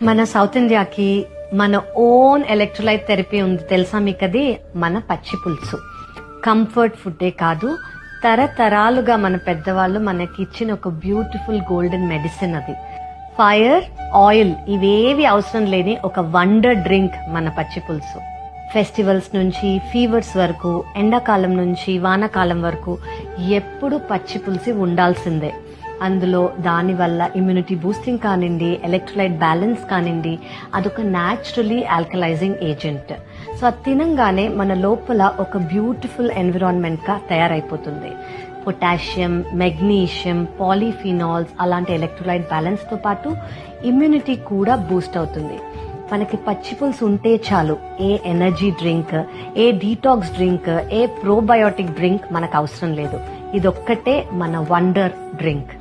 మన సౌత్ ఇండియాకి మన ఓన్ ఎలక్ట్రోలైట్ థెరపీ ఉంది తెలుసా మీకు? అది మన పచ్చి పులుసు. కంఫర్ట్ ఫుడ్డే కాదు, తరతరాలుగా మన పెద్దవాళ్ళు మనకి ఇచ్చిన ఒక బ్యూటిఫుల్ గోల్డెన్ మెడిసిన్ అది. ఫైర్, ఆయిల్ ఇవేవి అవసరం లేని ఒక వండర్ డ్రింక్ మన పచ్చి పులుసు. ఫెస్టివల్స్ నుంచి ఫీవర్స్ వరకు, ఎండాకాలం నుంచి వానాకాలం వరకు ఎప్పుడు పచ్చి పులుసు ఉండాల్సిందే. అందులో దానివల్ల ఇమ్యూనిటీ బూస్టింగ్ కానివ్వండి, ఎలక్ట్రోలైట్ బ్యాలెన్స్ కానివ్వండి, అదొక న్యాచురలీ ఆల్కలైజింగ్ ఏజెంట్. సో అది తినంగానే మన లోపల ఒక బ్యూటిఫుల్ ఎన్విరాన్మెంట్ గా తయారైపోతుంది. పొటాషియం, మెగ్నీషియం, పాలీఫినాల్స్ అలాంటి ఎలక్ట్రోలైట్ బ్యాలెన్స్ తో పాటు ఇమ్యూనిటీ కూడా బూస్ట్ అవుతుంది. మనకి పచ్చి పులుసు ఉంటే చాలు, ఏ ఎనర్జీ డ్రింక్, ఏ డీటాక్స్ డ్రింక్, ఏ ప్రోబయోటిక్ డ్రింక్ మనకు అవసరం లేదు. ఇదొక్కటే మన వండర్ డ్రింక్.